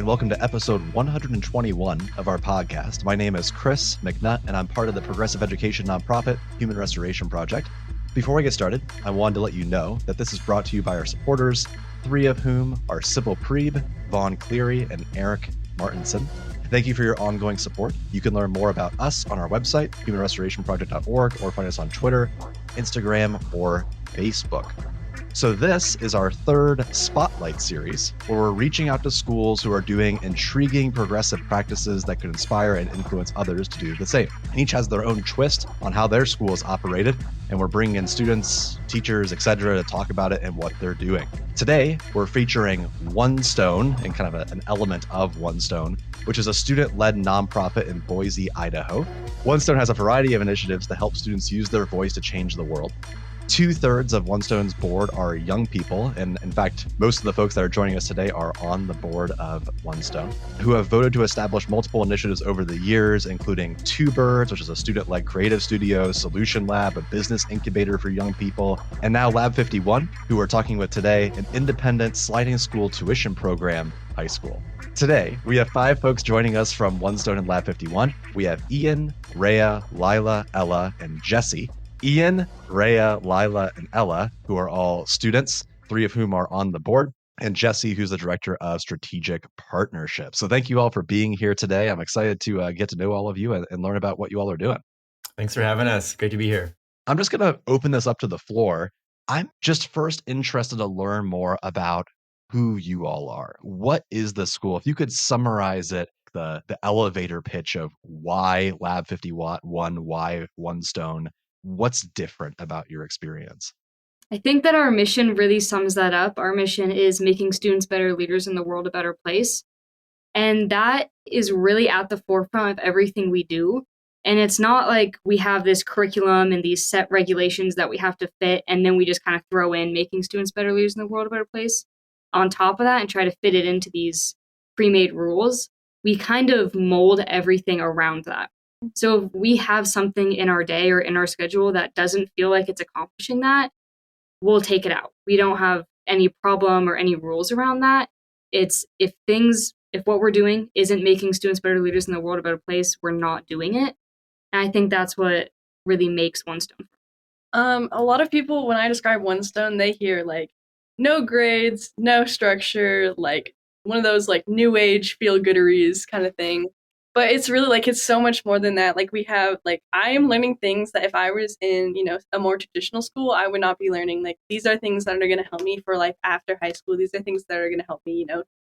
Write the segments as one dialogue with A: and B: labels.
A: and welcome to episode 121 of our podcast. My name is Chris McNutt, and I'm part of the progressive education nonprofit Human Restoration Project. Before we get started, I wanted to let you know that this is brought to you by our supporters, three of whom are Sybil Preeb, Vaughn Cleary, and Eric Martinson. Thank you for your ongoing support. You can learn more about us on our website, humanrestorationproject.org, or find us on Twitter, Instagram, or Facebook. So this is our third Spotlight series, where we're reaching out to schools who are doing intriguing progressive practices that could inspire and influence others to do the same. Each has their own twist on how their school is operated, and we're bringing in students, teachers, etc. to talk about it and what they're doing. Today, we're featuring One Stone and kind of an element of One Stone, which is a student-led nonprofit in Boise, Idaho. One Stone has a variety of initiatives to help students use their voice to change the world. 2/3 of One Stone's board are young people, and in fact, most of the folks that are joining us today are on the board of One Stone, who have voted to establish multiple initiatives over the years, including Two Birds, which is a student-led creative studio, Solution Lab, a business incubator for young people, and now Lab51, who we're talking with today, an independent sliding school tuition program, high school. Today, we have 5 folks joining us from One Stone and Lab51. We have Ian, Rhea, Lila, Ella, and Jesse. Ian, Rhea, Lila, and Ella, who are all students, 3 of whom are on the board, and Jesse, who's the director of strategic partnerships. So thank you all for being here today. I'm excited to get to know all of you and learn about what you all are doing.
B: Thanks for having us. Great to be here.
A: I'm just going to open this up to the floor. I'm just first interested to learn more about who you all are. What is the school? If you could summarize it, the elevator pitch of why Lab51, why One Stone, what's different about your experience?
C: I think that our mission really sums that up. Our mission is making students better leaders in the world a better place. And that is really at the forefront of everything we do. And it's not like we have this curriculum and these set regulations that we have to fit, and then we just kind of throw in making students better leaders in the world a better place on top of that and try to fit it into these pre-made rules. We kind of mold everything around that. So if we have something in our day or in our schedule that doesn't feel like it's accomplishing that, we'll take it out. We don't have any problem or any rules around that. It's if what we're doing isn't making students better leaders in the world a better place, we're not doing it. And I think that's what really makes One Stone.
D: A lot of people, when I describe One Stone, they hear like no grades, no structure, like one of those like new age feel-gooderies kind of thing. But it's really like, it's so much more than that. Like we have, like, I am learning things that if I was in, a more traditional school, I would not be learning. Like, these are things that are going to help me for life after high school. These are things that are going to help me,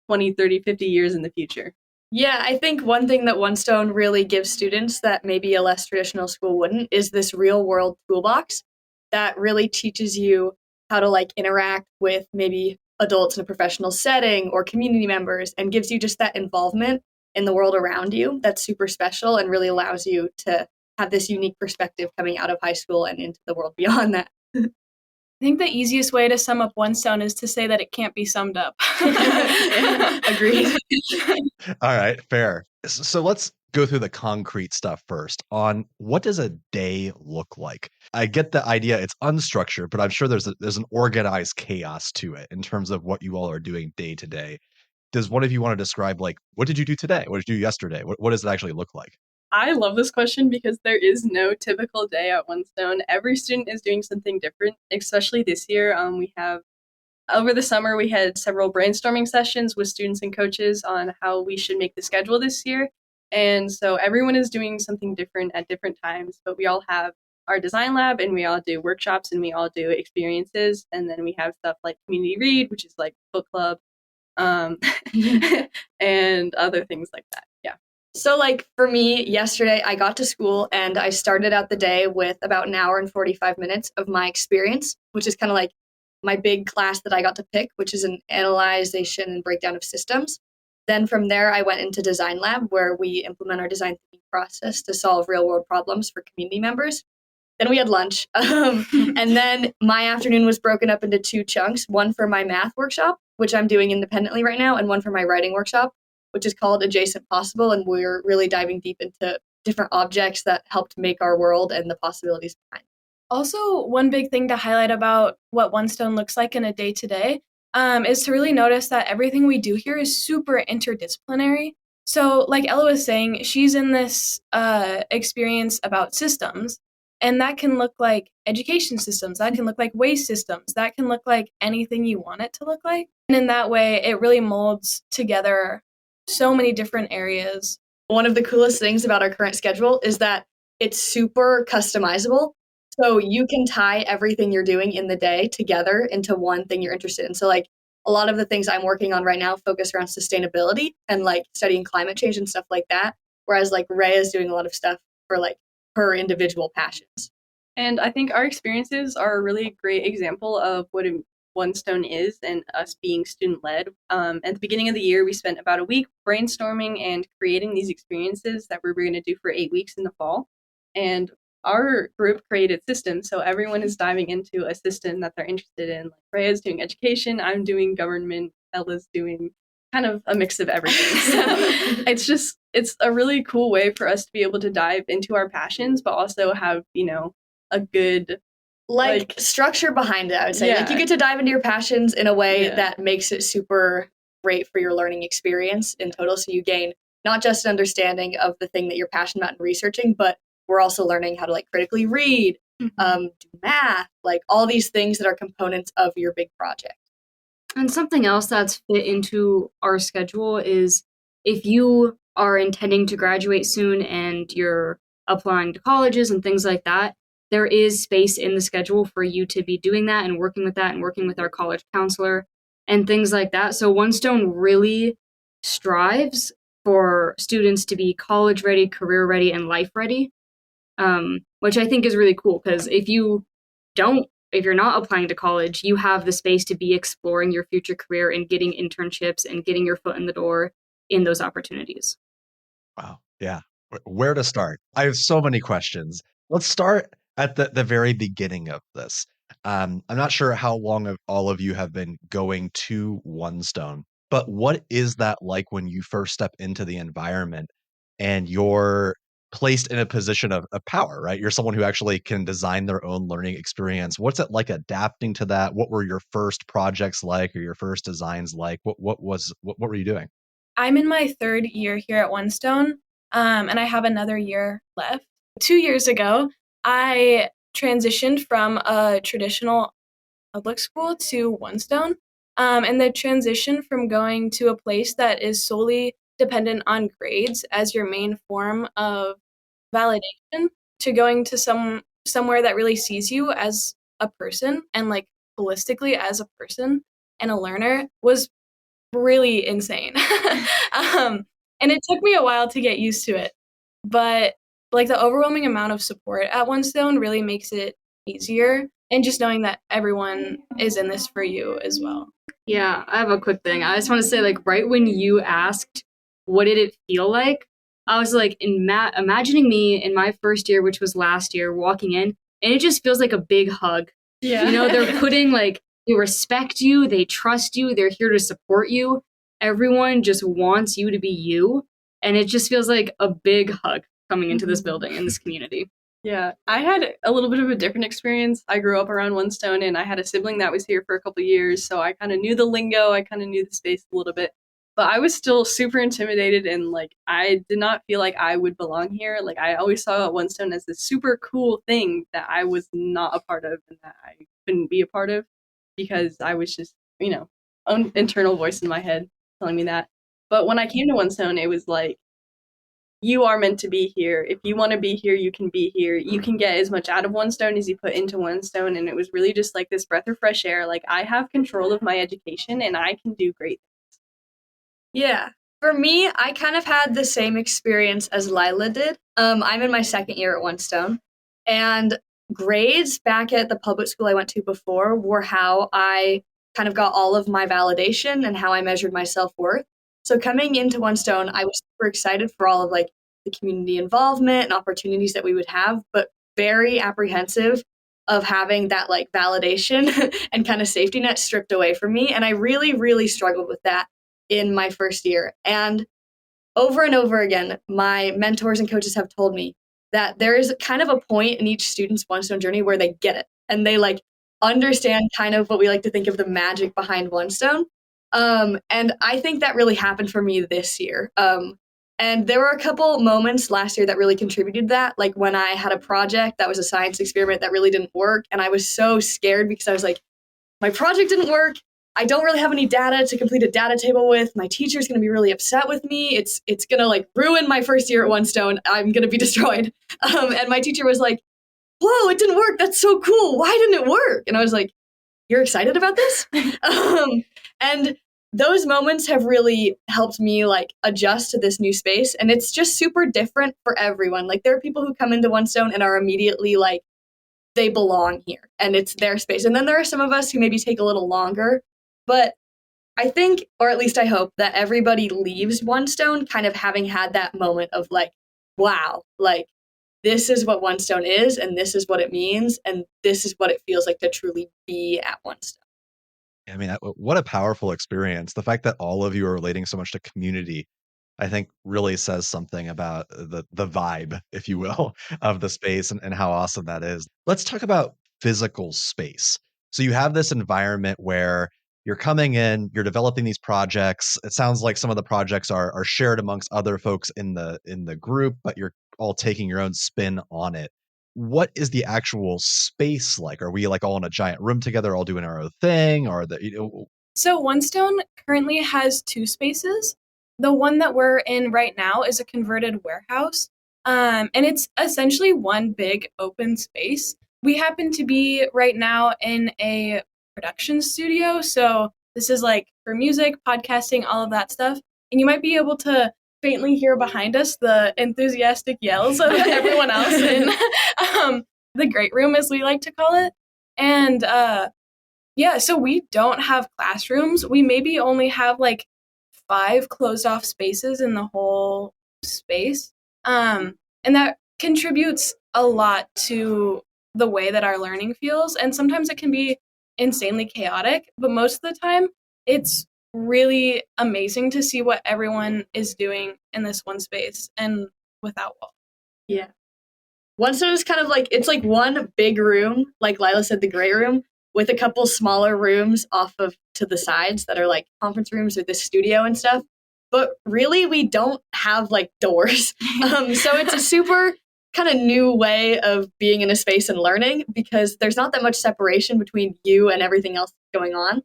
D: 20, 30, 50 years in the future.
E: Yeah, I think one thing that One Stone really gives students that maybe a less traditional school wouldn't is this real world toolbox that really teaches you how to like interact with maybe adults in a professional setting or community members, and gives you just that involvement in the world around you that's super special and really allows you to have this unique perspective coming out of high school and into the world beyond that.
F: I think the easiest way to sum up One Stone is to say that it can't be summed up.
E: Agreed.
A: All right, fair. So let's go through the concrete stuff first on what does a day look like? I get the idea it's unstructured, but I'm sure there's an organized chaos to it in terms of what you all are doing day to day. Does one of you want to describe, like, what did you do today? What did you do yesterday? What does it actually look like?
D: I love this question because there is no typical day at One Stone. Every student is doing something different, especially this year. Over the summer, we had several brainstorming sessions with students and coaches on how we should make the schedule this year. And so everyone is doing something different at different times, but we all have our design lab and we all do workshops and we all do experiences. And then we have stuff like community read, which is like book club, and other things like that. Yeah.
E: So like for me, yesterday I got to school and I started out the day with about an hour and 45 minutes of my experience, which is kind of like my big class that I got to pick, which is an analyzation and breakdown of systems. Then from there, I went into design lab where we implement our design thinking process to solve real world problems for community members. Then we had lunch. And then my afternoon was broken up into 2 chunks, one for my math workshop, which I'm doing independently right now, and one for my writing workshop, which is called Adjacent Possible. And we're really diving deep into different objects that helped make our world and the possibilities behind.
F: Also, one big thing to highlight about what One Stone looks like in a day-to-day, is to really notice that everything we do here is super interdisciplinary. So like Ella was saying, she's in this experience about systems, and that can look like education systems, that can look like waste systems, that can look like anything you want it to look like. And in that way, it really molds together so many different areas.
E: One of the coolest things about our current schedule is that it's super customizable. So you can tie everything you're doing in the day together into one thing you're interested in. So like a lot of the things I'm working on right now focus around sustainability and like studying climate change and stuff like that. Whereas like Ray is doing a lot of stuff for like her individual passions.
D: And I think our experiences are a really great example of what One Stone is and us being student-led. At the beginning of the year, we spent about a week brainstorming and creating these experiences that we were going to do for 8 weeks in the fall. And our group created systems, so everyone is diving into a system that they're interested in. Like Rhea's doing education, I'm doing government, Ella's doing kind of a mix of everything. So it's a really cool way for us to be able to dive into our passions, but also have, a good
E: like structure behind it, I would say.
D: Yeah.
E: Like you get to dive into your passions in a way
D: Yeah.
E: that makes it super great for your learning experience in total. So you gain not just an understanding of the thing that you're passionate about and researching, but we're also learning how to like critically read, do math, like all these things that are components of your big project.
C: And something else that's fit into our schedule is if you are intending to graduate soon and you're applying to colleges and things like that, there is space in the schedule for you to be doing that and working with our college counselor and things like that. So One Stone really strives for students to be college ready, career ready, and life ready, which I think is really cool because if you're not applying to college, you have the space to be exploring your future career and getting internships and getting your foot in the door in those opportunities.
A: Wow. Yeah. Where to start? I have so many questions. Let's start at the very beginning of this. I'm not sure how long all of you have been going to One Stone, but what is that like when you first step into the environment and you're placed in a position of power, right? You're someone who actually can design their own learning experience. What's it like adapting to that? What were your first projects like or your first designs like? What were you doing?
F: I'm in my 3rd year here at One Stone, and I have another year left. 2 years ago, I transitioned from a traditional public school to One Stone, and the transition from going to a place that is solely dependent on grades as your main form of validation to going to somewhere that really sees you as a person and like holistically as a person and a learner was really insane. And it took me a while to get used to it. But like the overwhelming amount of support at One Stone really makes it easier. And just knowing that everyone is in this for you as well.
C: Yeah, I have a quick thing. I just want to say, like, right when you asked, what did it feel like? I was like, imagining me in my first year, which was last year, walking in, and it just feels like a big hug.
D: Yeah.
C: They're putting they respect you, they trust you, they're here to support you. Everyone just wants you to be you. And it just feels like a big hug coming into this building and this community.
D: Yeah, I had a little bit of a different experience. I grew up around One Stone and I had a sibling that was here for a couple years, so I kind of knew the lingo, I kind of knew the space a little bit. But I was still super intimidated and I did not feel like I would belong here. Like I always saw One Stone as this super cool thing that I was not a part of and that I couldn't be a part of because I was just, own internal voice in my head telling me that. But when I came to One Stone, it was like, you are meant to be here. If you want to be here, you can be here. You can get as much out of One Stone as you put into One Stone. And it was really just like this breath of fresh air. Like I have control of my education and I can do great things.
E: Yeah. For me, I kind of had the same experience as Lila did. I'm in my 2nd year at One Stone. And grades back at the public school I went to before were how I kind of got all of my validation and how I measured my self-worth. So coming into One Stone, I was super excited for all of the community involvement and opportunities that we would have, but very apprehensive of having that validation and kind of safety net stripped away from me. And I really, really struggled with that in my first year. And over again, my mentors and coaches have told me that there is kind of a point in each student's One Stone journey where they get it and they understand kind of what we like to think of the magic behind One Stone. And I think that really happened for me this year. And there were a couple moments last year that really contributed to that, like when I had a project that was a science experiment that really didn't work, and I was so scared because I was like, my project didn't work. I don't really have any data to complete a data table with. My teacher's going to be really upset with me. It's going to like ruin my first year at One Stone. I'm going to be destroyed. And my teacher was like, whoa, it didn't work. That's so cool. Why didn't it work? And I was like, you're excited about this? And those moments have really helped me like adjust to this new space. And it's just super different for everyone. Like there are people who come into One Stone and are immediately like, they belong here and it's their space. And then there are some of us who maybe take a little longer. But I think, or at least I hope, that everybody leaves One Stone kind of having had that moment of like, wow, like this is what One Stone is, and this is what it means, and this is what it feels like to truly be at One Stone.
A: I mean, what a powerful experience. The fact that all of you are relating so much to community, I think really says something about the vibe, if you will, of the space and how awesome that is. Let's talk about physical space. So you have this environment where you're coming in, you're developing these projects. It sounds like some of the projects are shared amongst other folks in the group, but you're all taking your own spin on it. What is the actual space like? Are we like all in a giant room together, all doing our own thing, or
F: So One Stone currently has 2 spaces. The one that we're in right now is a converted warehouse, and it's essentially one big open space. We happen to be right now in a production studio, so this is like for music, podcasting, all of that stuff. And you might be able to faintly hear behind us the enthusiastic yells of everyone else in the great room, as we like to call it. And yeah, so we don't have classrooms. We maybe only have like 5 closed off spaces in the whole space. And that contributes a lot to the way that our learning feels. And sometimes it can be insanely chaotic, but most of the time it's really amazing to see what everyone is doing in this one space and without walls.
E: Yeah. One Stone is kind of like, it's like one big room, like Lila said, the gray room, with a couple smaller rooms off of to the sides that are like conference rooms or the studio and stuff. But really, we don't have like doors. So it's a super kind of new way of being in a space and learning because there's not that much separation between you and everything else going on.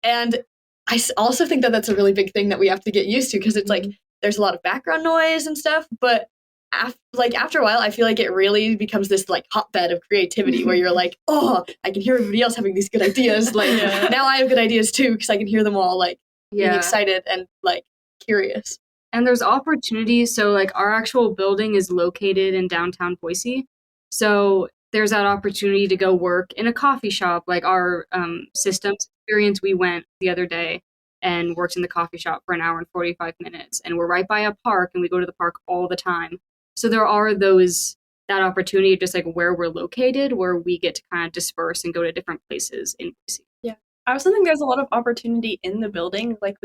E: And I also think that that's a really big thing that we have to get used to because it's like there's a lot of background noise and stuff, but after a while, I feel like it really becomes this like hotbed of creativity where you're like, oh, I can hear everybody else having these good ideas. Like now I have good ideas too because I can hear them all like being excited and like curious.
C: And there's opportunities. So like our actual building is located in downtown Boise. So there's that opportunity to go work in a coffee shop. Like our systems experience, we went the other day and worked in the coffee shop for an hour and 45 minutes. And we're right by a park and we go to the park all the time. So there are that opportunity just like where we're located, where we get to kind of disperse and go to different places in Boise.
D: Yeah. I also think there's a lot of opportunity in the building. Like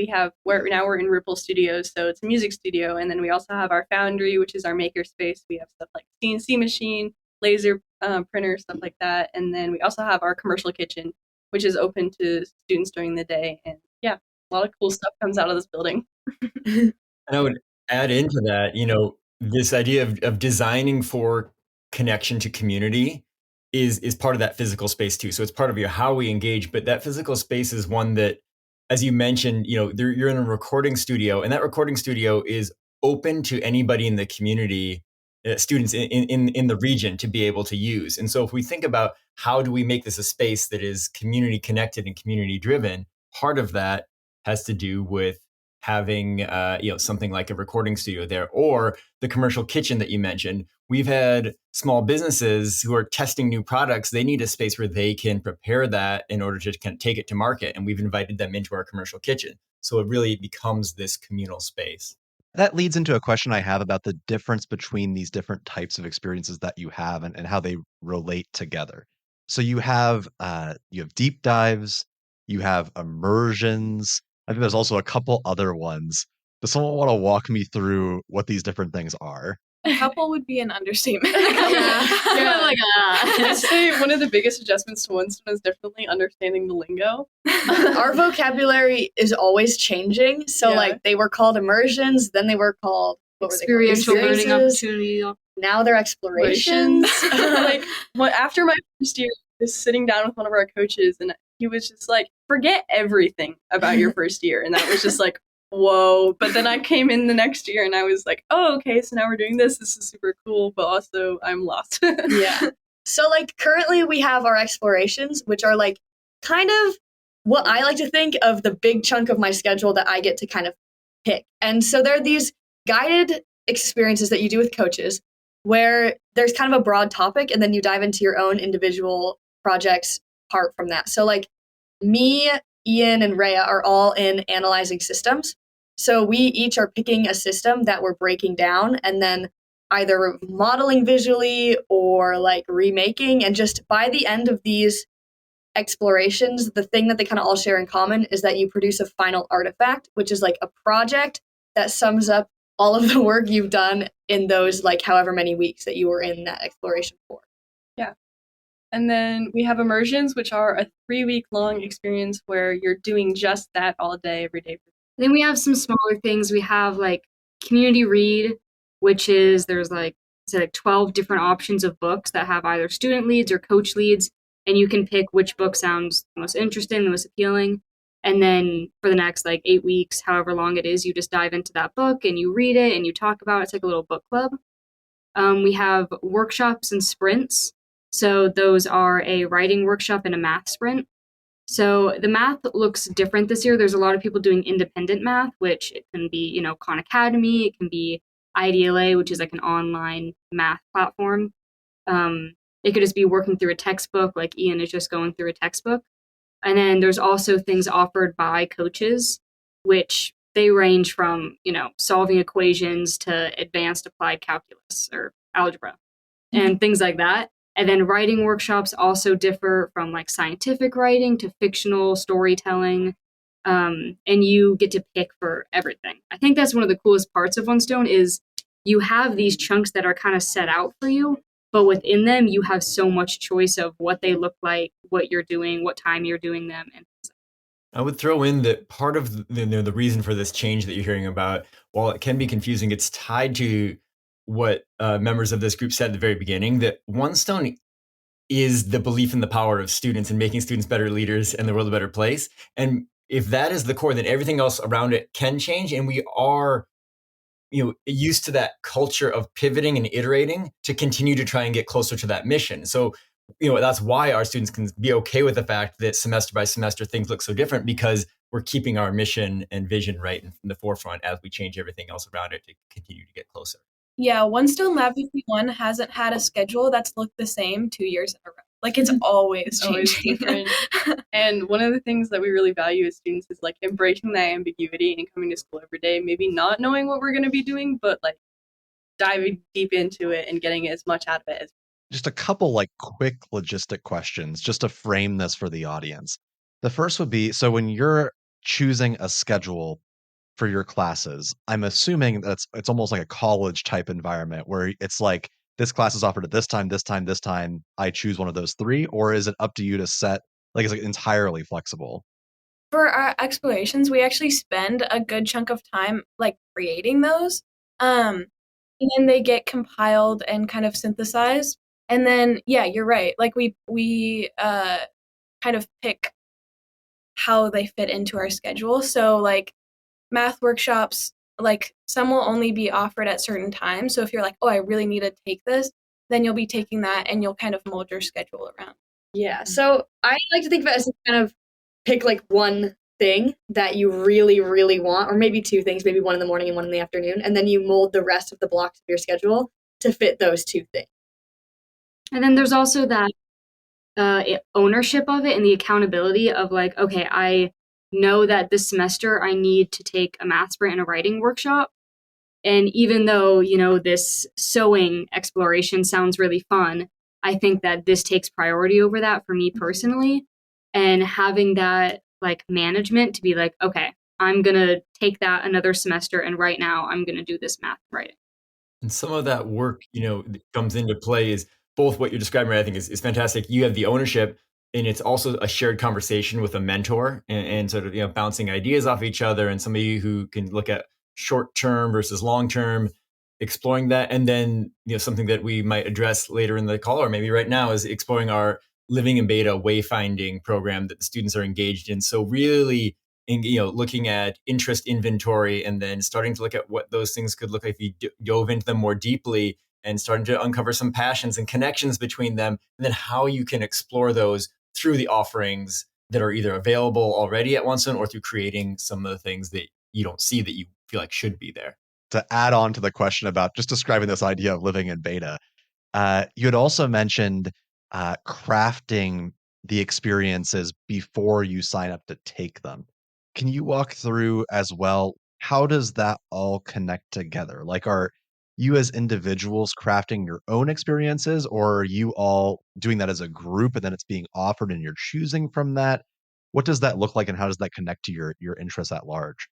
D: we're in Ripple Studios, so it's a music studio. And then we also have our foundry, which is our maker space. We have stuff like CNC machine, laser printer, stuff like that. And then we also have our commercial kitchen, which is open to students during the day. And yeah, a lot of cool stuff comes out of this building.
B: And I would add into that, this idea of designing for connection to community is part of that physical space too. So it's part of how we engage, but that physical space is one that, as you mentioned, you're in a recording studio, and that recording studio is open to anybody in the community, students in the region to be able to use. And so if we think about how do we make this a space that is community connected and community driven, part of that has to do with having something like a recording studio there, or the commercial kitchen that you mentioned. We've had small businesses who are testing new products. They need a space where they can prepare that in order to kind of take it to market. And we've invited them into our commercial kitchen. So it really becomes this communal space.
A: That leads into a question I have about the difference between these different types of experiences that you have and how they relate together. So you have deep dives, you have immersions. I think there's also a couple other ones. Does someone want to walk me through what these different things are?
F: A couple would be an understatement.
C: Yeah. Like,
D: I'd say one of the biggest adjustments to Winston is definitely understanding the lingo.
E: Our vocabulary is always changing. So like they were called immersions, then they were called
C: experiential learning opportunity.
E: Now they're explorations.
D: Like after my first year, I was sitting down with one of our coaches and he was just like, forget everything about your first year. And that was just like, whoa. But then I came in the next year and I was like, oh, okay, so now we're doing this. This is super cool, but also I'm lost.
E: Yeah. So like currently we have our explorations, which are like kind of what I like to think of the big chunk of my schedule that I get to kind of pick. And so there are these guided experiences that you do with coaches where there's kind of a broad topic and then you dive into your own individual projects apart from that. So like me, Ian, and Rhea are all in analyzing systems. So we each are picking a system that we're breaking down and then either modeling visually or like remaking. And just by the end of these explorations, the thing that they kind of all share in common is that you produce a final artifact, which is like a project that sums up all of the work you've done in those like however many weeks that you were in that exploration for.
D: Yeah. And then we have immersions, which are a 3-week-long experience where you're doing just that all day, every day.
C: Then we have some smaller things. We have like community read, which is there's like 12 different options of books that have either student leads or coach leads, and you can pick which book sounds the most interesting, the most appealing. And then for the next like 8 weeks, however long it is, you just dive into that book and you read it and you talk about it. It's like a little book club. We have workshops and sprints. So those are a writing workshop and a math sprint. So the math looks different this year. There's a lot of people doing independent math, which it can be, Khan Academy. It can be IDLA, which is like an online math platform. It could just be working through a textbook, like Ian is just going through a textbook. And then there's also things offered by coaches, which they range from, solving equations to advanced applied calculus or algebra and things like that. And then writing workshops also differ from like scientific writing to fictional storytelling. And you get to pick for everything. I think that's one of the coolest parts of One Stone is you have these chunks that are kind of set out for you, but within them, you have so much choice of what they look like, what you're doing, what time you're doing them. And
B: I would throw in that part of the reason for this change that you're hearing about, while it can be confusing, it's tied to what members of this group said at the very beginning, that One Stone is the belief in the power of students and making students better leaders and the world a better place. And if that is the core, then everything else around it can change. And we are used to that culture of pivoting and iterating to continue to try and get closer to that mission. So, that's why our students can be okay with the fact that semester by semester things look so different, because we're keeping our mission and vision right in the forefront as we change everything else around it to continue to get closer.
F: Yeah, One Stone Lab51 hasn't had a schedule that's looked the same 2 years in a row. Like it's always changing.
D: Different. And one of the things that we really value as students is like embracing that ambiguity and coming to school every day, maybe not knowing what we're going to be doing, but like diving deep into it and getting as much out of it as.
A: Just a couple like quick logistic questions just to frame this for the audience. The first would be, so when you're choosing a schedule for your classes, I'm assuming it's almost like a college type environment where it's like this class is offered at this time, this time, this time. I choose one of those three, or is it up to you to set like it's like entirely flexible?
F: For our explorations, we actually spend a good chunk of time like creating those. And then they get compiled and kind of synthesized. And then, yeah, you're right. Like we kind of pick how they fit into our schedule. So like math workshops, like some will only be offered at certain times. So if you're like, oh, I really need to take this, then you'll be taking that and you'll kind of mold your schedule around.
E: Yeah. So I like to think of it as kind of pick like one thing that you really, really want, or maybe two things, maybe one in the morning and one in the afternoon, and then you mold the rest of the blocks of your schedule to fit those two things.
C: And then there's also that ownership of it and the accountability of like, okay, I know that this semester I need to take a math sprint and a writing workshop. And even though, this sewing exploration sounds really fun, I think that this takes priority over that for me personally. And having that like management to be like, okay, I'm going to take that another semester and right now I'm going to do this math writing.
B: And some of that work, that comes into play is both what you're describing, right, I think is fantastic. You have the ownership, and it's also a shared conversation with a mentor, and sort of, bouncing ideas off each other, and somebody who can look at short term versus long term, exploring that. And then, something that we might address later in the call, or maybe right now, is exploring our living in beta wayfinding program that the students are engaged in. So really, looking at interest inventory, and then starting to look at what those things could look like if you dove into them more deeply, and starting to uncover some passions and connections between them, and then how you can explore those through the offerings that are either available already at OneStone, or through creating some of the things that you don't see that you feel like should be there.
A: To add on to the question about just describing this idea of living in beta, you had also mentioned crafting the experiences before you sign up to take them. Can you walk through as well, how does that all connect together? Like, are you as individuals crafting your own experiences, or are you all doing that as a group and then it's being offered and you're choosing from that? What does that look like, and how does that connect to your interests at large?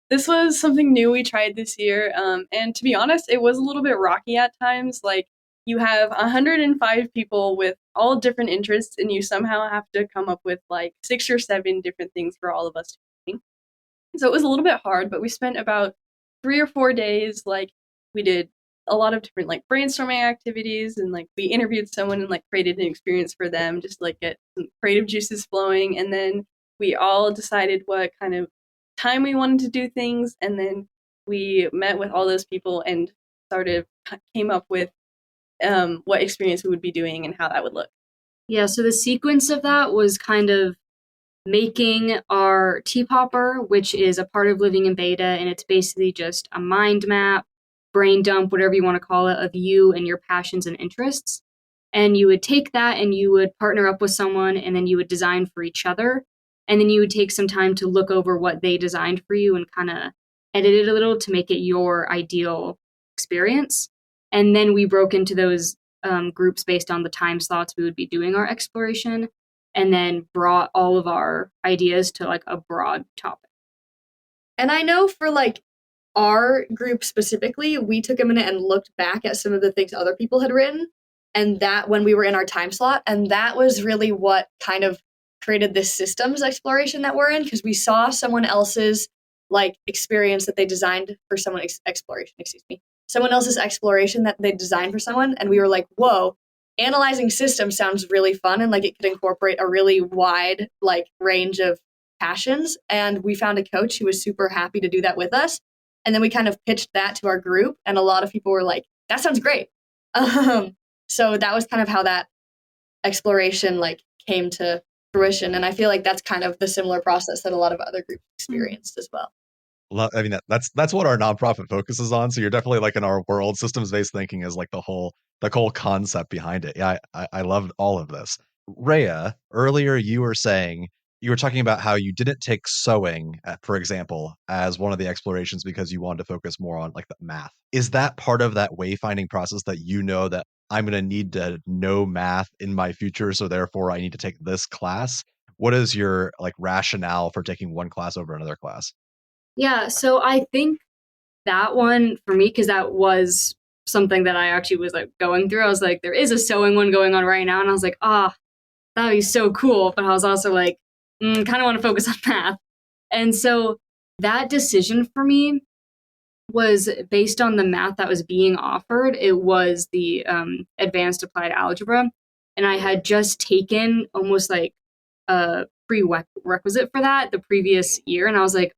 D: This was something new we tried this year, and to be honest, it was a little bit rocky at times. Like, you have 105 people with all different interests, and you somehow have to come up with like 6 or 7 different things for all of us to do. So it was a little bit hard, but we spent about 3 or 4 days. Like, we did a lot of different like brainstorming activities, and like we interviewed someone and like created an experience for them, just like get some creative juices flowing. And then we all decided what kind of time we wanted to do things, and then we met with all those people and started came up with what experience we would be doing and how that would look.
C: Yeah, so the sequence of that was kind of making our T-Popper, which is a part of living in beta, and it's basically just a mind map, brain dump, whatever you want to call it, of you and your passions and interests. And you would take that and you would partner up with someone, and then you would design for each other. And then you would take some time to look over what they designed for you and kind of edit it a little to make it your ideal experience. And then we broke into those groups based on the time slots we would be doing our exploration, and then brought all of our ideas to like a broad topic.
E: And I know for like our group specifically, we took a minute and looked back at some of the things other people had written, and that when we were in our time slot, and that was really what kind of created this systems exploration that we're in, because we saw someone else's like experience that they designed for someone someone else's exploration that they designed for someone, and we were like, whoa, analyzing systems sounds really fun, and like it could incorporate a really wide like range of passions. And we found a coach who was super happy to do that with us, and then we kind of pitched that to our group, and a lot of people were like, that sounds great. So that was kind of how that exploration like came to fruition, and I feel like that's kind of the similar process that a lot of other groups experienced as well.
A: I mean, that's what our nonprofit focuses on. So you're definitely like in our world. Systems-based thinking is like the whole concept behind it. Yeah, I loved all of this. Rhea, earlier you were saying, you were talking about how you didn't take sewing, for example, as one of the explorations because you wanted to focus more on like the math. Is that part of that wayfinding process, that that I'm going to need to know math in my future, so therefore I need to take this class? What is your like rationale for taking one class over another class?
C: Yeah, so I think that one for me, because that was something that I actually was like going through. I was like, there is a sewing one going on right now, and I was like, that'd be so cool. But I was also like, kind of want to focus on math. And so that decision for me was based on the math that was being offered. It was the advanced applied algebra, and I had just taken almost like a prerequisite for that the previous year, and I was like,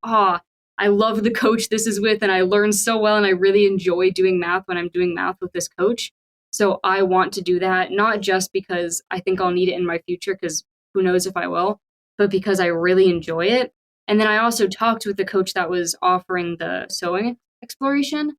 C: I love the coach this is with, and I learned so well, and I really enjoy doing math when I'm doing math with this coach. So I want to do that, not just because I think I'll need it in my future, because who knows if I will, but because I really enjoy it. And then I also talked with the coach that was offering the sewing exploration,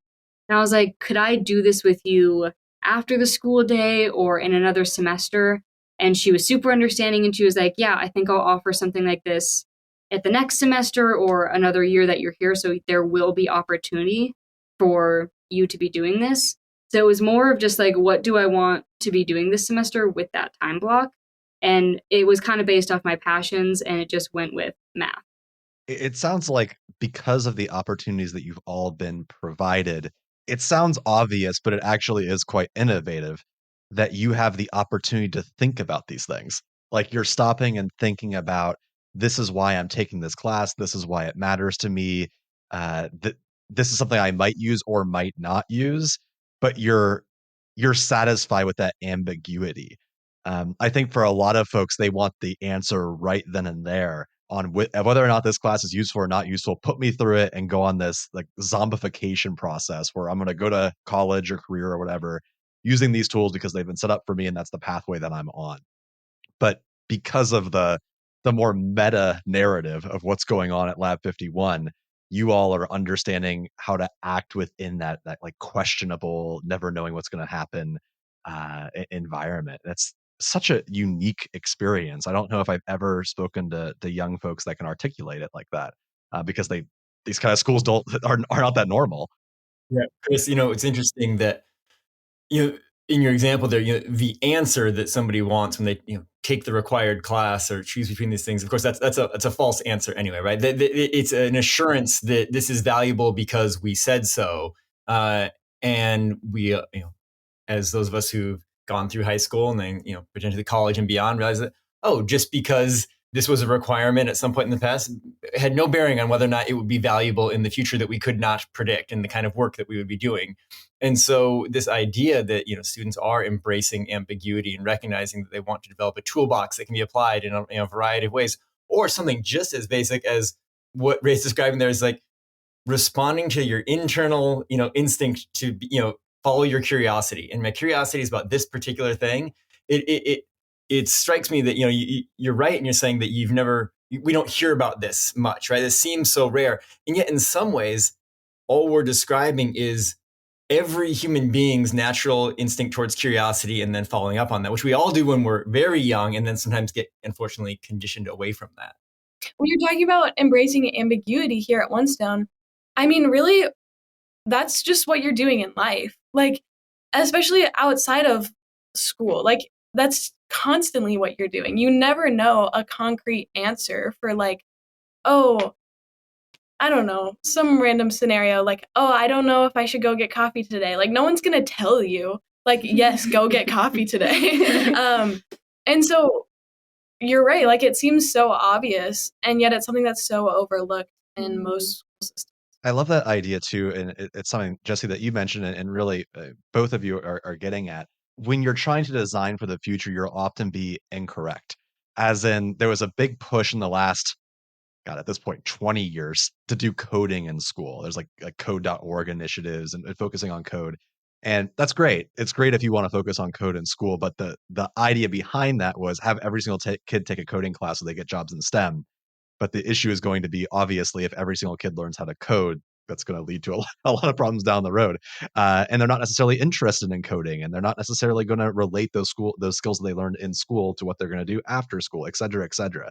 C: and I was like, could I do this with you after the school day or in another semester? And she was super understanding, and she was like, yeah, I think I'll offer something like this at the next semester or another year that you're here. So there will be opportunity for you to be doing this. So it was more of just like, what do I want to be doing this semester with that time block? And it was kind of based off my passions, and it just went with math.
A: It sounds like because of the opportunities that you've all been provided, it sounds obvious, but it actually is quite innovative that you have the opportunity to think about these things. Like you're stopping and thinking about, this is why I'm taking this class. This is why it matters to me. This is something I might use or might not use, but you're satisfied with that ambiguity. I think for a lot of folks, they want the answer right then and there on whether or not this class is useful or not useful. Put me through it and go on this like zombification process where I'm going to go to college or career or whatever using these tools because they've been set up for me and that's the pathway that I'm on. But because of the more meta narrative of what's going on at Lab 51, you all are understanding how to act within that like questionable, never knowing what's going to happen environment. That's such a unique experience. I don't know if I've ever spoken to young folks that can articulate it like that, because these kind of schools are not that normal.
B: Yeah, Chris, it's interesting that in your example there, the answer that somebody wants when they take the required class or choose between these things, of course, that's a false answer anyway, right? It's an assurance that this is valuable because we said so, and we, as those of us who've gone through high school and then potentially college and beyond, realize that just because this was a requirement at some point in the past had no bearing on whether or not it would be valuable in the future that we could not predict and the kind of work that we would be doing. And so this idea that students are embracing ambiguity and recognizing that they want to develop a toolbox that can be applied in a variety of ways, or something just as basic as what Ray's describing there is like responding to your internal instinct to follow your curiosity. And my curiosity is about this particular thing. It strikes me that you're right, and you're saying that we don't hear about this much, right? It seems so rare, and yet in some ways, all we're describing is every human being's natural instinct towards curiosity, and then following up on that, which we all do when we're very young, and then sometimes get unfortunately conditioned away from that.
F: When you're talking about embracing ambiguity here at One Stone, I mean, really, that's just what you're doing in life. Like, especially outside of school, like that's constantly what you're doing. You never know a concrete answer for like, oh, I don't know, some random scenario like, oh, I don't know if I should go get coffee today. Like, no one's going to tell you, like, yes, go get coffee today. And so you're right. Like, it seems so obvious, and yet it's something that's so overlooked in most school systems.
A: I love that idea too, and it's something, Jesse, that you mentioned, and really both of you are getting at. When you're trying to design for the future, you'll often be incorrect. As in, there was a big push in the last, God, at this point, 20 years to do coding in school. There's like code.org initiatives and focusing on code. And that's great. It's great if you want to focus on code in school, but the idea behind that was have every single kid take a coding class so they get jobs in STEM. But the issue is going to be, obviously, if every single kid learns how to code, that's going to lead to a lot of problems down the road. And they're not necessarily interested in coding, and they're not necessarily going to relate those skills that they learned in school to what they're going to do after school, et cetera, et cetera.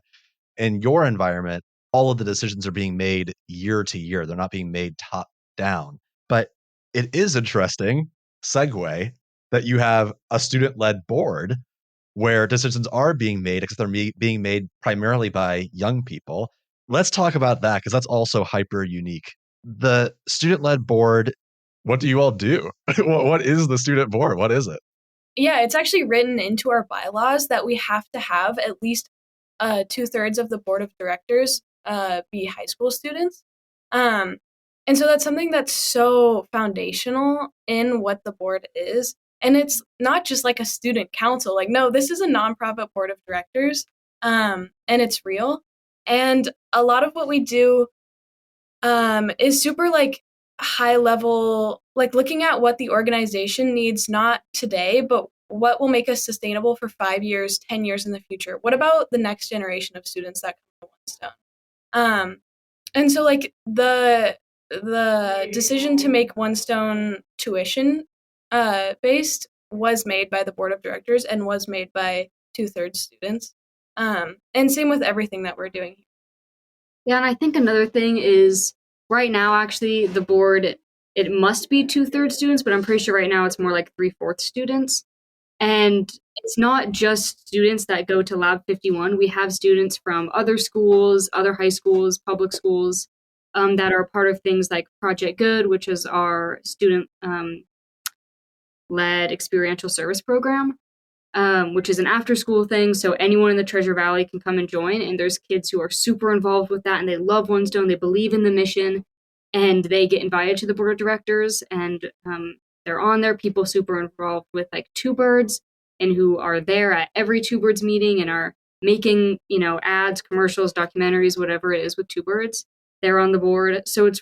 A: In your environment, all of the decisions are being made year to year. They're not being made top down. But it is interesting, segue, that you have a student-led board where decisions are being made, except they're being made primarily by young people. Let's talk about that, because that's also hyper unique. The student-led board, what do you all do? What is the student board? What is it?
F: Yeah, it's actually written into our bylaws that we have to have at least 2/3 of the board of directors be high school students. And so that's something that's so foundational in what the board is. And it's not just like a student council. Like, no, this is a nonprofit board of directors, and it's real. And a lot of what we do is super like high level, like looking at what the organization needs, not today, but what will make us sustainable for 5 years, 10 years in the future. What about the next generation of students that come to One Stone? And so like the decision to make One Stone tuition based was made by the board of directors and was made by 2/3 students. And same with everything that we're doing.
C: Yeah, and I think another thing is right now, actually, the board, it must be 2/3 students, but I'm pretty sure right now it's more like 3/4 students. And it's not just students that go to Lab 51. We have students from other schools, other high schools, public schools. that are part of things like Project Good, which is our student led experiential service program, which is an after school thing. So anyone in the Treasure Valley can come and join. And there's kids who are super involved with that and they love OneStone. They believe in the mission and they get invited to the board of directors and they're on there. People super involved with like Two Birds and who are there at every Two Birds meeting and are making, ads, commercials, documentaries, whatever it is with Two Birds. They're on the board. So it's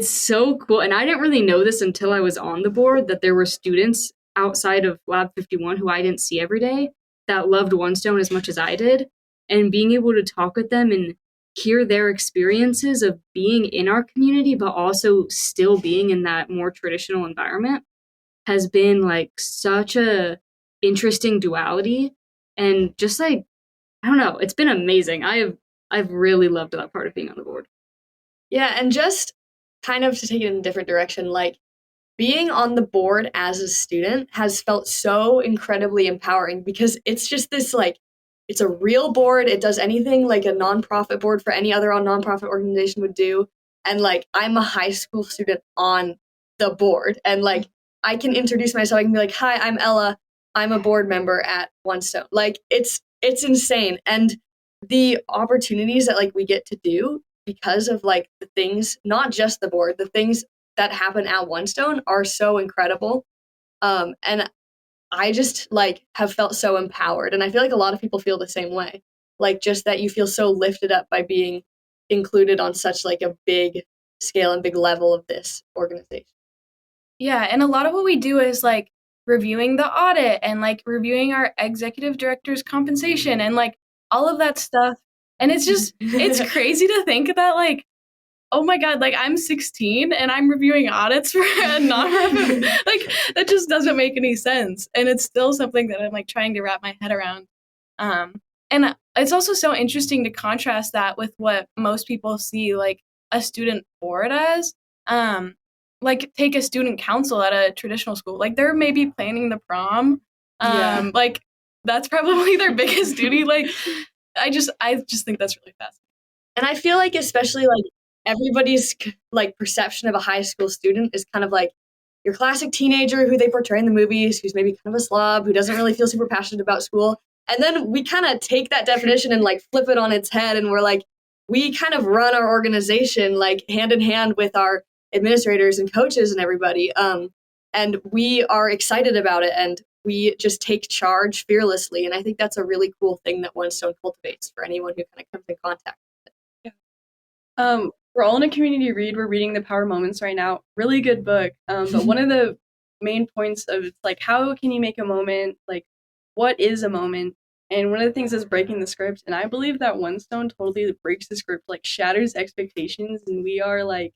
C: so cool. And I didn't really know this until I was on the board that there were students outside of Lab51 who I didn't see every day that loved OneStone as much as I did. And being able to talk with them and hear their experiences of being in our community, but also still being in that more traditional environment has been like such a interesting duality. And just like, I don't know, it's been amazing. I've really loved that part of being on the board.
E: Yeah, and just kind of to take it in a different direction, like being on the board as a student has felt so incredibly empowering because it's just this like, it's a real board. It does anything like a nonprofit board for any other nonprofit organization would do. And like, I'm a high school student on the board and like, I can introduce myself. I can be like, hi, I'm Ella. I'm a board member at OneStone. Like it's insane. And the opportunities that like we get to do because of like the things, not just the board, the things that happen at OneStone are so incredible. And I just like have felt so empowered. And I feel like a lot of people feel the same way. Like just that you feel so lifted up by being included on such like a big scale and big level of this organization.
F: Yeah, and a lot of what we do is like reviewing the audit and like reviewing our executive director's compensation and like all of that stuff. And it's just, it's crazy to think that like, oh my God, like I'm 16 and I'm reviewing audits for a nonprofit. Like that just doesn't make any sense. And it's still something that I'm like trying to wrap my head around. And it's also so interesting to contrast that with what most people see like a student board as. Like take a student council at a traditional school. Like they're maybe planning the prom. Like that's probably their biggest duty. Like I just think that's really fascinating.
E: And I feel like especially like everybody's like perception of a high school student is kind of like your classic teenager who they portray in the movies, who's maybe kind of a slob, who doesn't really feel super passionate about school. And then we kind of take that definition and like flip it on its head. And we're like, we kind of run our organization like hand in hand with our administrators and coaches and everybody. And we are excited about it. And we just take charge fearlessly. And I think that's a really cool thing that OneStone cultivates for anyone who kind of comes in contact with it.
D: Yeah. We're all in a community read. We're reading The Power Moments right now. Really good book. But one of the main points of it's like, how can you make a moment? Like, what is a moment? And one of the things is breaking the script. And I believe that OneStone totally breaks the script, like shatters expectations. And we are like,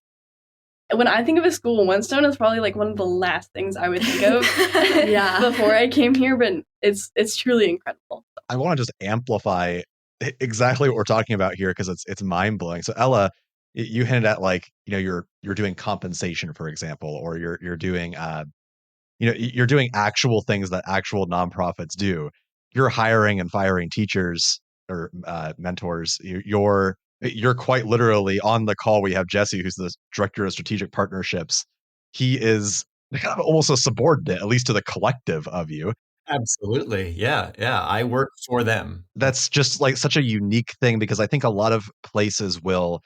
D: when I think of a school, OneStone is probably like one of the last things I would think of before I came here. But it's truly incredible.
A: I want to just amplify exactly what we're talking about here because it's mind blowing. So Ella, you hinted at like you're doing compensation, for example, or you're doing you're doing actual things that actual nonprofits do. You're hiring and firing teachers or mentors. You're quite literally on the call. We have Jesse, who's the director of strategic partnerships. He is kind of almost a subordinate, at least to the collective of you.
B: Absolutely. Yeah. I work for them.
A: That's just like such a unique thing because I think a lot of places will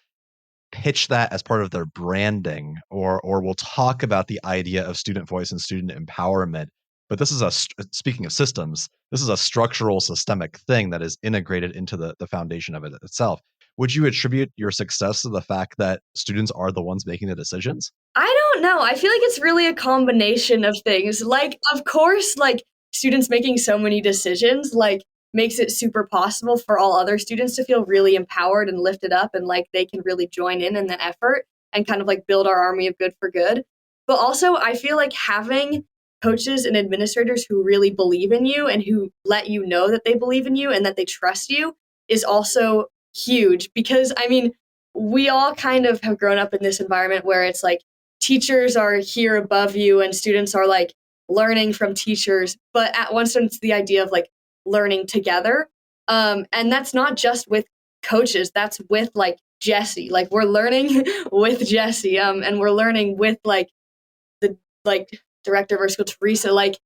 A: pitch that as part of their branding or we'll talk about the idea of student voice and student empowerment. But this is speaking of systems, this is a structural systemic thing that is integrated into the foundation of it itself. Would you attribute your success to the fact that students are the ones making the decisions?
E: I don't know. I feel like it's really a combination of things. Like, of course, like students making so many decisions, like makes it super possible for all other students to feel really empowered and lifted up and like they can really join in the effort and kind of like build our army of good for good. But also I feel like having coaches and administrators who really believe in you and who let you know that they believe in you and that they trust you is also huge because I mean, we all kind of have grown up in this environment where it's like teachers are here above you and students are like learning from teachers. But at OneStone, it's the idea of like learning together. And that's not just with coaches, that's with like Jesse. Like we're learning with Jesse, and we're learning with like the director of our school, Teresa. Like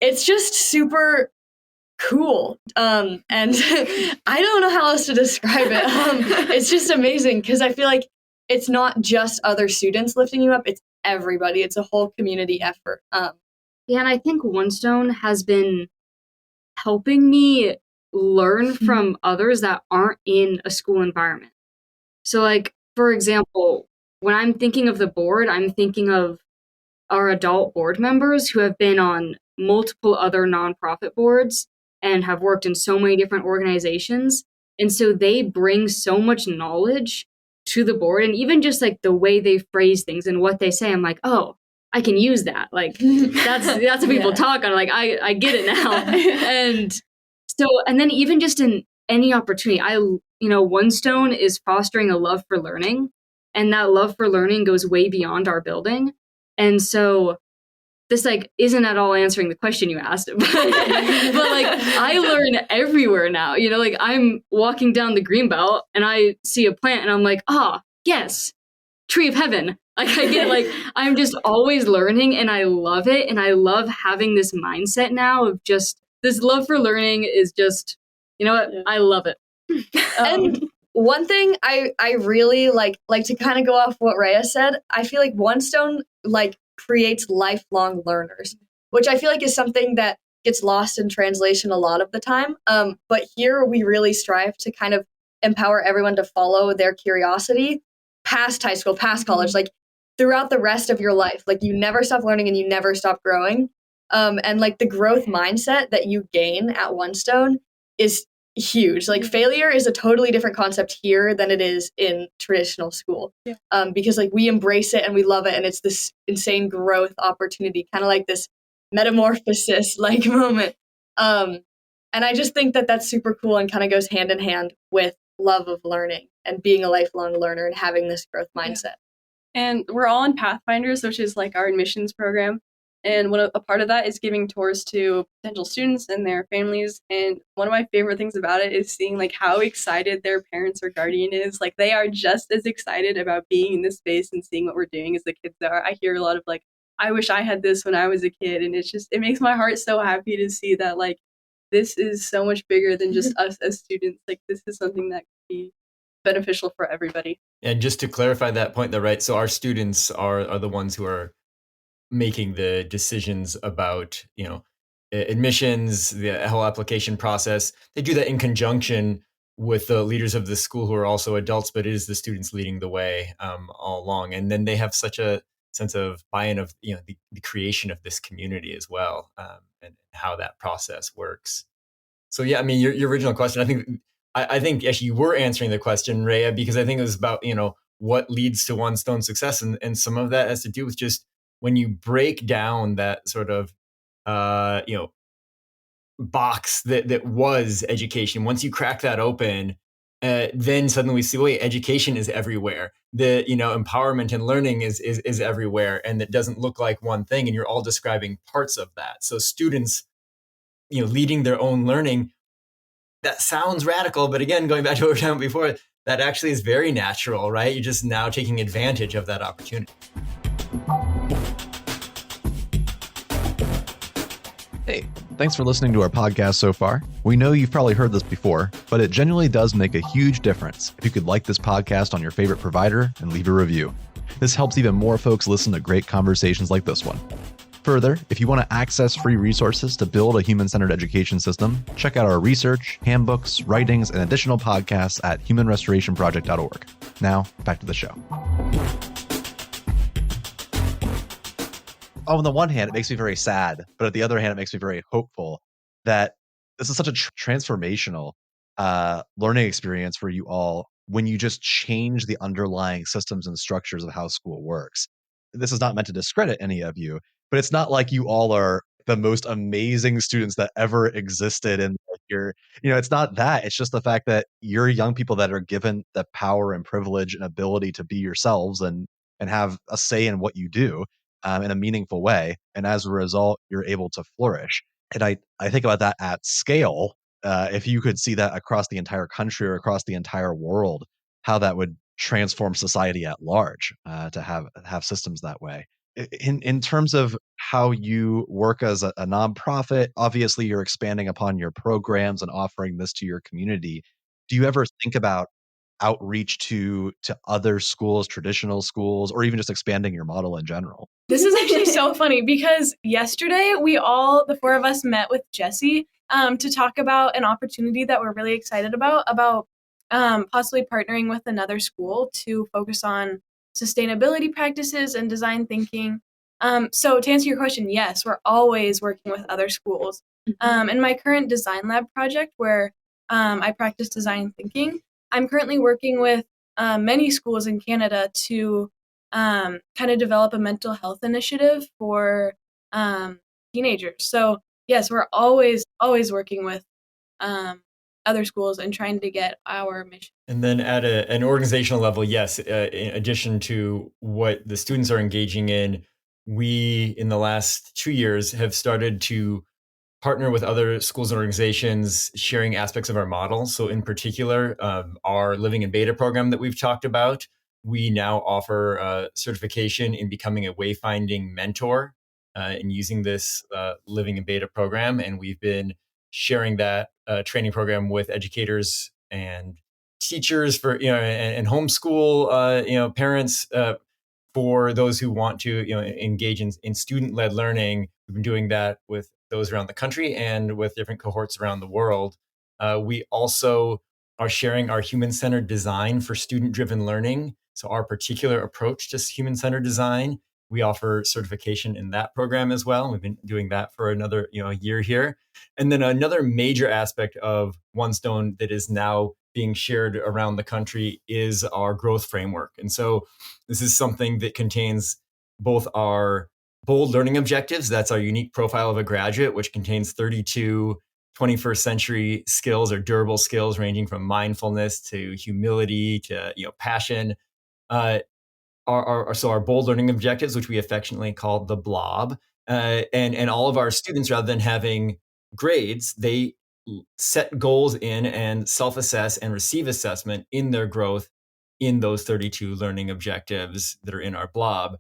E: it's just super cool. And I don't know how else to describe it. It's just amazing because I feel like it's not just other students lifting you up, it's everybody. It's a whole community effort.
C: Yeah, and I think One Stone has been helping me learn from others that aren't in a school environment. So like, for example, when I'm thinking of the board, I'm thinking of our adult board members who have been on multiple other nonprofit boards and have worked in so many different organizations. And so they bring so much knowledge to the board, and even just like the way they phrase things and what they say, I'm like, oh, I can use that. Like that's what people talk on. Like I get it now. And so, and then even just in any opportunity, One Stone is fostering a love for learning, and that love for learning goes way beyond our building. And so this like isn't at all answering the question you asked, but like I learn everywhere now. Like I'm walking down the greenbelt and I see a plant and I'm like, yes, tree of heaven. Like I get like I'm just always learning, and I love it, and I love having this mindset now of just this love for learning is just, I love it.
E: And one thing I really like to kind of go off what Rhea said, I feel like One Stone like creates lifelong learners, which I feel like is something that gets lost in translation a lot of the time. But here we really strive to kind of empower everyone to follow their curiosity past high school, past college, like throughout the rest of your life. Like you never stop learning and you never stop growing. And like the growth mindset that you gain at One Stone is huge. Like failure is a totally different concept here than it is in traditional school. Because like we embrace it and we love it, and it's this insane growth opportunity, kind of like this metamorphosis like moment. And I just think that that's super cool and kind of goes hand in hand with love of learning and being a lifelong learner and having this growth mindset.
D: And we're all in Pathfinders, which is like our admissions program. And a part of that is giving tours to potential students and their families. And one of my favorite things about it is seeing like how excited their parents or guardian is. Like they are just as excited about being in this space and seeing what we're doing as the kids are. I hear a lot of like, I wish I had this when I was a kid. And it makes my heart so happy to see that like this is so much bigger than just us as students. Like this is something that could be beneficial for everybody.
B: And just to clarify that point, though, right? So our students are the ones who are making the decisions about, admissions, the whole application process. They do that in conjunction with the leaders of the school who are also adults, but it is the students leading the way all along. And then they have such a sense of buy-in of, the creation of this community as well, and how that process works. So, yeah, I mean, your original question, I think actually you were answering the question, Rhea, because I think it was about, what leads to One Stone success. And some of that has to do with just when you break down that sort of, box that was education, once you crack that open, then suddenly we see, wait, education is everywhere. The, empowerment and learning is everywhere. And it doesn't look like one thing. And you're all describing parts of that. So students, leading their own learning, that sounds radical. But again, going back to what we were talking about before, that actually is very natural, right? You're just now taking advantage of that opportunity.
A: Hey, thanks for listening to our podcast so far. We know you've probably heard this before, but it genuinely does make a huge difference if you could like this podcast on your favorite provider and leave a review. This helps even more folks listen to great conversations like this one. Further, if you want to access free resources to build a human-centered education system, check out our research, handbooks, writings, and additional podcasts at humanrestorationproject.org. Now, back to the show. On the one hand, it makes me very sad, but at the other hand, it makes me very hopeful that this is such a transformational learning experience for you all when you just change the underlying systems and structures of how school works. This is not meant to discredit any of you, but it's not like you all are the most amazing students that ever existed. And you're, it's not that. It's just the fact that you're young people that are given the power and privilege and ability to be yourselves and have a say in what you do. In a meaningful way. And as a result, you're able to flourish. And I think about that at scale. If you could see that across the entire country or across the entire world, how that would transform society at large to have systems that way. In terms of how you work as a nonprofit, obviously you're expanding upon your programs and offering this to your community. Do you ever think about outreach to other schools, traditional schools, or even just expanding your model in general?
F: This is actually so funny because yesterday the four of us met with Jesse to talk about an opportunity that we're really excited about possibly partnering with another school to focus on sustainability practices and design thinking. So to answer your question, yes, we're always working with other schools. In my current design lab project where I practice design thinking, I'm currently working with many schools in Canada to kind of develop a mental health initiative for teenagers. So yes, we're always working with other schools and trying to get our mission.
B: And then at an organizational level, yes, in addition to what the students are engaging in, we, in the last 2 years, have started to partner with other schools and organizations sharing aspects of our model. So in particular, our Living in Beta program that we've talked about, we now offer certification in becoming a wayfinding mentor and using this Living in Beta program. And we've been sharing that training program with educators and teachers for, and homeschool, parents for those who want to engage in student-led learning. We've been doing that with those around the country and with different cohorts around the world. We also are sharing our human-centered design for student-driven learning. So our particular approach to human-centered design, we offer certification in that program as well. We've been doing that for another year here. And then another major aspect of One Stone that is now being shared around the country is our growth framework. And so this is something that contains both our bold learning objectives. That's our unique profile of a graduate, which contains 32 21st century skills or durable skills ranging from mindfulness to humility to passion. Our bold learning objectives, which we affectionately call the blob, and all of our students, rather than having grades, they set goals in and self-assess and receive assessment in their growth in those 32 learning objectives that are in our blob.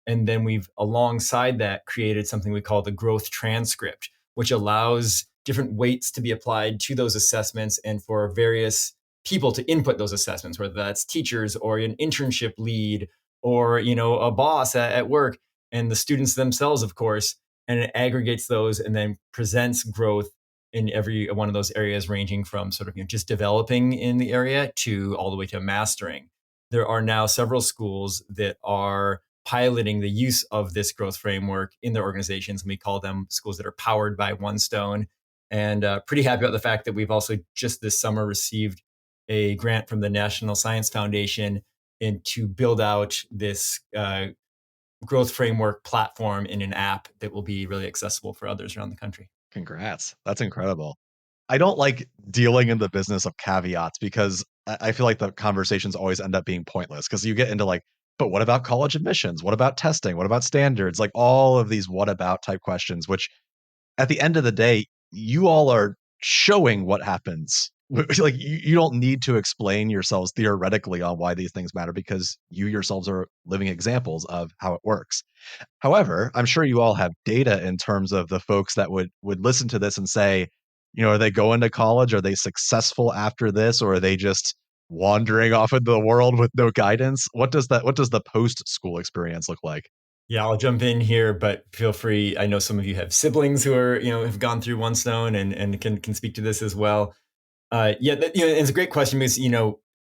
B: And then we've, alongside that, created something we call the growth transcript, which allows different weights to be applied to those assessments and for various people to input those assessments, whether that's teachers or an internship lead or a boss at work, and the students themselves, of course. And it aggregates those and then presents growth in every one of those areas, ranging from sort of just developing in the area to all the way to mastering. There are now several schools that are piloting the use of this growth framework in their organizations, and we call them schools that are powered by One Stone. And pretty happy about the fact that we've also just this summer received a grant from the National Science Foundation to build out this growth framework platform in an app that will be really accessible for others around the country.
A: Congrats. That's incredible. I don't like dealing in the business of caveats because I feel like the conversations always end up being pointless because you get into like, but what about college admissions? What about testing? What about standards? Like all of these what about type questions, which at the end of the day, you all are showing what happens. Like you don't need to explain yourselves theoretically on why these things matter because you yourselves are living examples of how it works. However, I'm sure you all have data in terms of the folks that would listen to this and say, are they going to college? Are they successful after this? Or are they just wandering off into the world with no guidance? What does the post-school experience look like?
B: Yeah, I'll jump in here, but feel free. I know some of you have siblings who are, have gone through One Stone and can speak to this as well. It's a great question because,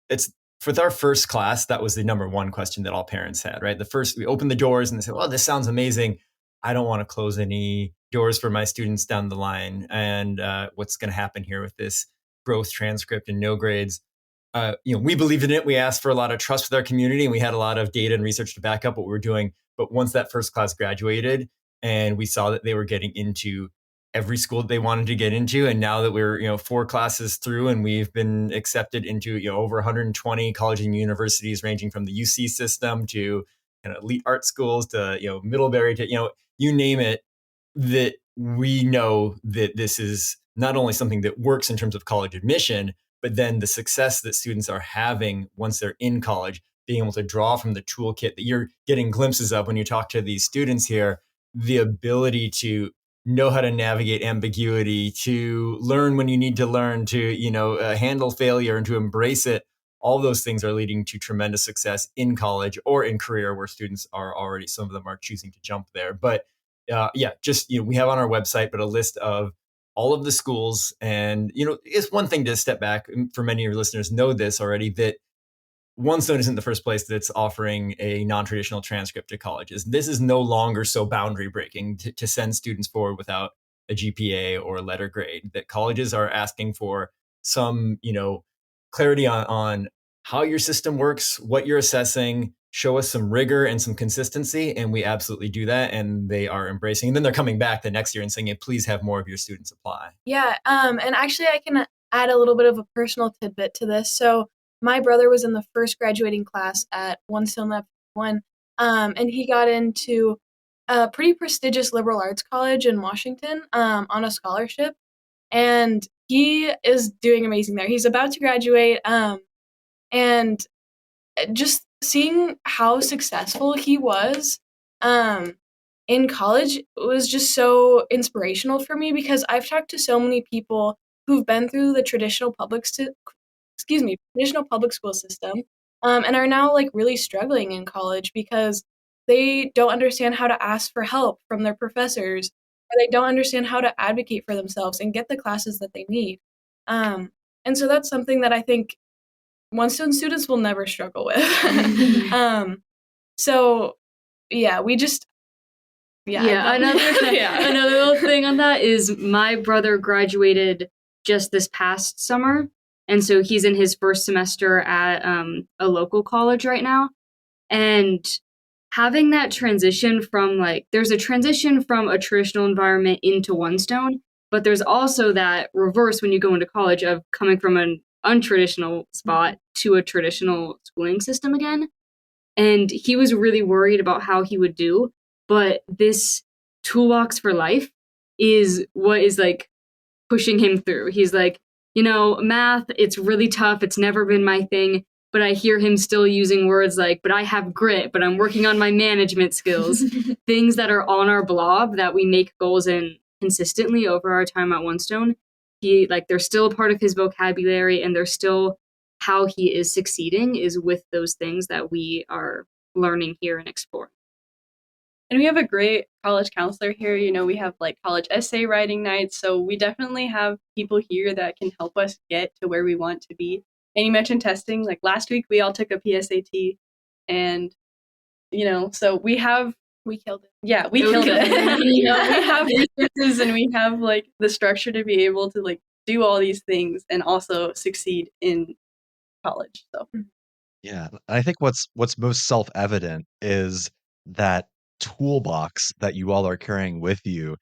B: it's for our first class, that was the number one question that all parents had, right? We opened the doors and they said, well, this sounds amazing. I don't want to close any doors for my students down the line. And what's going to happen here with this growth transcript and no grades? We believed in it. We asked for a lot of trust with our community and we had a lot of data and research to back up what we were doing. But once that first class graduated and we saw that they were getting into every school that they wanted to get into, and now that we're 4 classes through and we've been accepted into over 120 colleges and universities, ranging from the UC system to kind of elite art schools to Middlebury to you name it, that we know that this is not only something that works in terms of college admission, but then the success that students are having once they're in college, being able to draw from the toolkit that you're getting glimpses of when you talk to these students here, the ability to know how to navigate ambiguity, to learn when you need to learn, to handle failure and to embrace it. All those things are leading to tremendous success in college or in career, where students are already, some of them are choosing to jump there. But we have on our website, but a list of all of the schools. And, it's one thing to step back. For many of your listeners know this already, that One Stone isn't the first place that's offering a non-traditional transcript to colleges. This is no longer so boundary breaking to send students forward without a GPA or a letter grade, that colleges are asking for some, clarity on how your system works, what you're assessing, show us some rigor and some consistency. And we absolutely do that. And they are embracing. And then they're coming back the next year and saying, hey, please have more of your students apply.
F: Yeah. And actually I can add a little bit of a personal tidbit to this. So my brother was in the first graduating class at One Stone Lab51, and he got into a pretty prestigious liberal arts college in Washington on a scholarship, and he is doing amazing there. He's about to graduate, and just seeing how successful he was in college was just so inspirational for me, because I've talked to so many people who've been through the traditional public school system, and are now like really struggling in college because they don't understand how to ask for help from their professors, or they don't understand how to advocate for themselves and get the classes that they need. And so that's something that I think One Stone students will never struggle with. So yeah, we just
C: another little thing on that is my brother graduated just this past summer. And so he's in his first semester at a local college right now. And having that transition from there's a transition from a traditional environment into One Stone, but there's also that reverse when you go into college of coming from an untraditional spot to a traditional schooling system again. And he was really worried about how he would do. But this toolbox for life is what is pushing him through. He's like, math, it's really tough. It's never been my thing. But I hear him still using words but I have grit, but I'm working on my management skills. Things that are on our blob that we make goals in consistently over our time at One Stone. They're still a part of his vocabulary, and they're still how he is succeeding is with those things that we are learning here and exploring.
D: And we have a great college counselor here. We have college essay writing nights. So we definitely have people here that can help us get to where we want to be. And you mentioned testing. Last week, we all took a PSAT. And, so we killed it. Yeah, we killed it. We have resources, and we have the structure to be able to do all these things and also succeed in college. So
A: Yeah, I think what's most self-evident is that toolbox that you all are carrying with you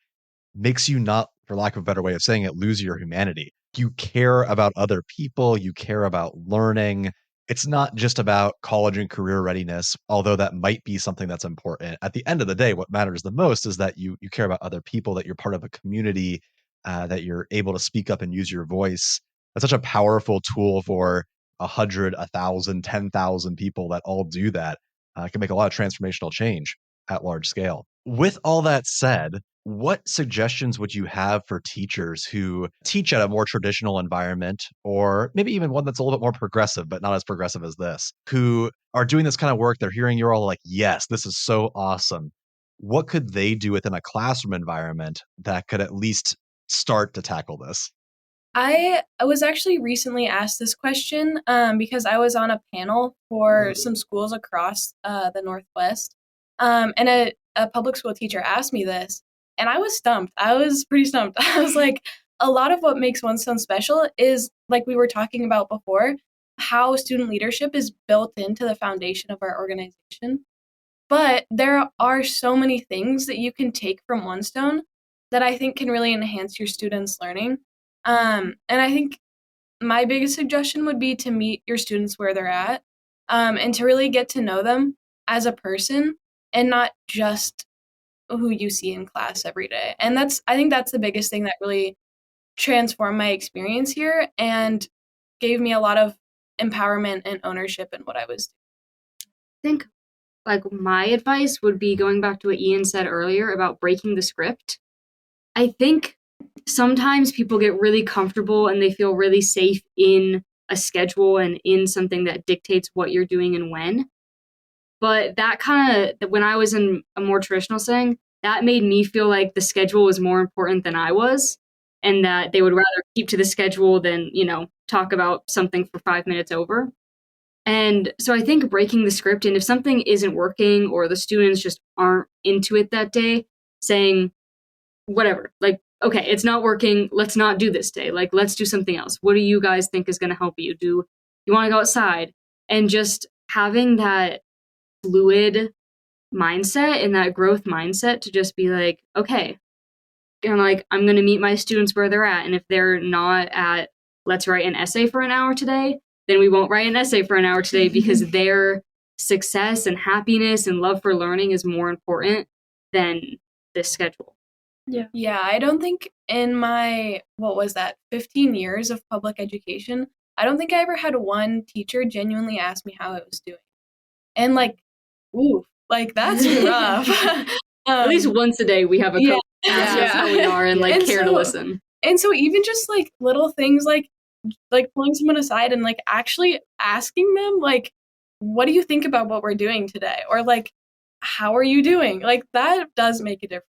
A: makes you not, for lack of a better way of saying it, lose your humanity. You care about other people, you care about learning. It's not just about college and career readiness, although that might be something that's important. At the end of the day, what matters the most is that you care about other people, that you're part of a community, that you're able to speak up and use your voice. That's such a powerful tool for 100, 1,000, 10,000 people that all do that. It can make a lot of transformational change at large scale. With all that said, what suggestions would you have for teachers who teach at a more traditional environment, or maybe even one that's a little bit more progressive, but not as progressive as this, who are doing this kind of work? They're hearing you're all like, yes, this is so awesome. What could they do within a classroom environment that could at least start to tackle this?
F: I was actually recently asked this question because I was on a panel for some schools across the Northwest, and a public school teacher asked me this, and I was stumped. I was pretty stumped. I was like, a lot of what makes One Stone special is, like we were talking about before, how student leadership is built into the foundation of our organization. But there are so many things that you can take from One Stone that I think can really enhance your students' learning. And I think my biggest suggestion would be to meet your students where they're at, and to really get to know them as a person and not just who you see in class every day. And I think that's the biggest thing that really transformed my experience here. And gave me a lot of empowerment and ownership in what I was doing.
C: I think like my advice would be going back to what Ian said earlier about breaking the script. I think sometimes people get really comfortable and they feel really safe in a schedule and in something that dictates what you're doing and when. But that kind of, when I was in a more traditional setting, that made me feel like the schedule was more important than I was, and that they would rather keep to the schedule than, talk about something for 5 minutes over. And so I think breaking the script, and if something isn't working or the students just aren't into it that day, saying, whatever, like, okay, it's not working. Let's not do this day. Like, let's do something else. What do you guys think is going to help you? Do you want to go outside? And just having that fluid mindset and that growth mindset to just be like, okay, like, I'm going to meet my students where they're at. And if they're not at, let's write an essay for an hour today, then we won't write an essay for an hour today because their success and happiness and love for learning is more important than this schedule.
F: Yeah, I don't think in my, 15 years of public education, I don't think I ever had one teacher genuinely ask me how I was doing. And that's rough.
C: At least once a day we have a coach ask us how we are and care to listen.
F: And so even just little things like pulling someone aside and actually asking them what do you think about what we're doing today? Or how are you doing? That does make a difference.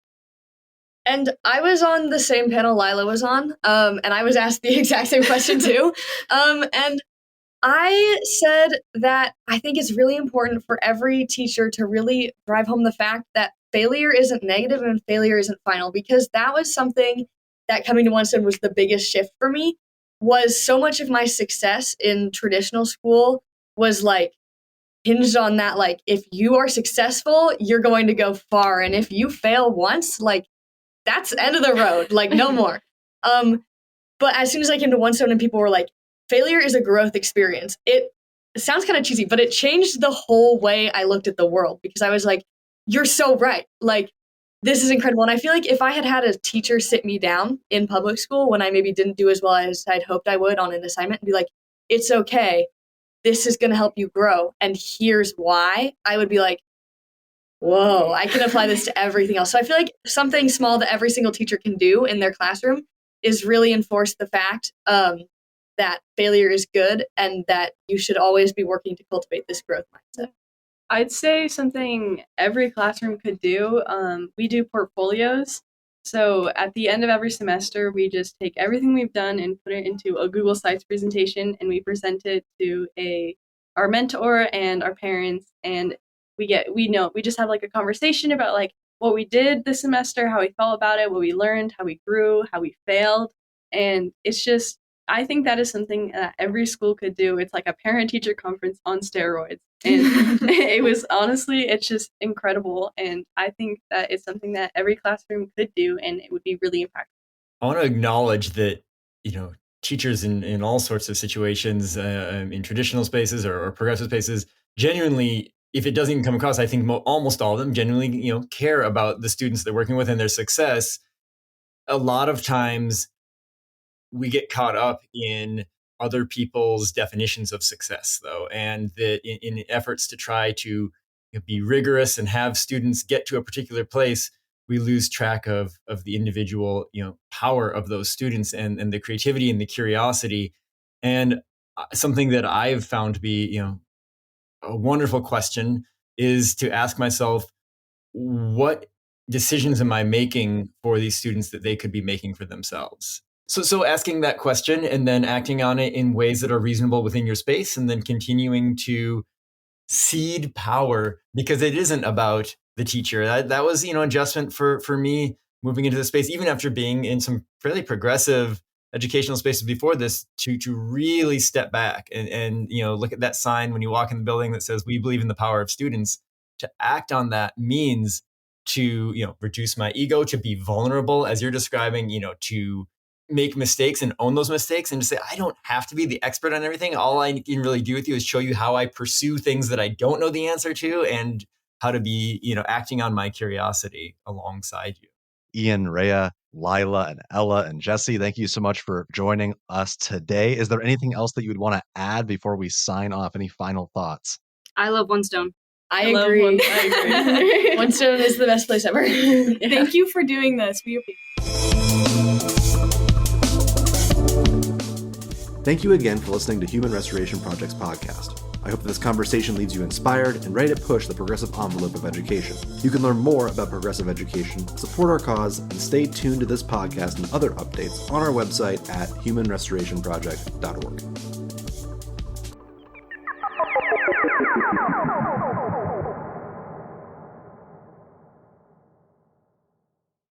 E: And I was on the same panel Lila was on, and I was asked the exact same question too. And I said that I think it's really important for every teacher to really drive home the fact that failure isn't negative and failure isn't final, because that was something that coming to Winston was the biggest shift for me. Was so much of my success in traditional school was hinged on that, if you are successful, you're going to go far. And if you fail once, that's the end of the road, no more. But as soon as I came to One Stone and people were like, failure is a growth experience, it sounds kind of cheesy, but it changed the whole way I looked at the world, because I was like, you're so right. This is incredible. And I feel like if I had had a teacher sit me down in public school when I maybe didn't do as well as I'd hoped I would on an assignment and be like, it's okay, this is going to help you grow, and here's why, I would be like, whoa, I can apply this to everything else. So I feel like something small that every single teacher can do in their classroom is really enforce the fact that failure is good and that you should always be working to cultivate this growth mindset.
D: I'd say something every classroom could do. We do portfolios. So at the end of every semester, we just take everything we've done and put it into a Google Sites presentation, and we present it to our mentor and our parents, and we just have a conversation about what we did this semester, how we felt about it, what we learned, how we grew, how we failed. And it's just, I think that is something that every school could do. It's like a parent-teacher conference on steroids. And it's just incredible. And I think that it's something that every classroom could do, and it would be really impactful.
B: I want to acknowledge that, teachers in all sorts of situations, in traditional spaces or progressive spaces, genuinely, if it doesn't even come across, I think almost all of them genuinely, care about the students they're working with and their success. A lot of times we get caught up in other people's definitions of success, though, and that in efforts to try to be rigorous and have students get to a particular place, we lose track of the individual, power of those students and the creativity and the curiosity. And something that I've found to be, a wonderful question is to ask myself, what decisions am I making for these students that they could be making for themselves? So asking that question and then acting on it in ways that are reasonable within your space, and then continuing to seed power, because it isn't about the teacher. That was, adjustment for me moving into the space, even after being in some fairly progressive educational spaces before this, to really step back and look at that sign when you walk in the building that says, we believe in the power of students. To act on that means to, reduce my ego, to be vulnerable, as you're describing, to make mistakes and own those mistakes, and to say, I don't have to be the expert on everything. All I can really do with you is show you how I pursue things that I don't know the answer to, and how to be, acting on my curiosity alongside you.
A: Ian, Rhea, Lila, and Ella, and Jesse, thank you so much for joining us today. Is there anything else that you would want to add before we sign off? Any final thoughts?
C: I love One Stone.
E: I agree.
D: I agree.
E: One Stone is the best place ever.
D: Yeah.
F: Thank you for doing this. We appreciate
A: Thank you again for listening to Human Restoration Project's podcast. I hope that this conversation leaves you inspired and ready to push the progressive envelope of education. You can learn more about progressive education, support our cause, and stay tuned to this podcast and other updates on our website at humanrestorationproject.org.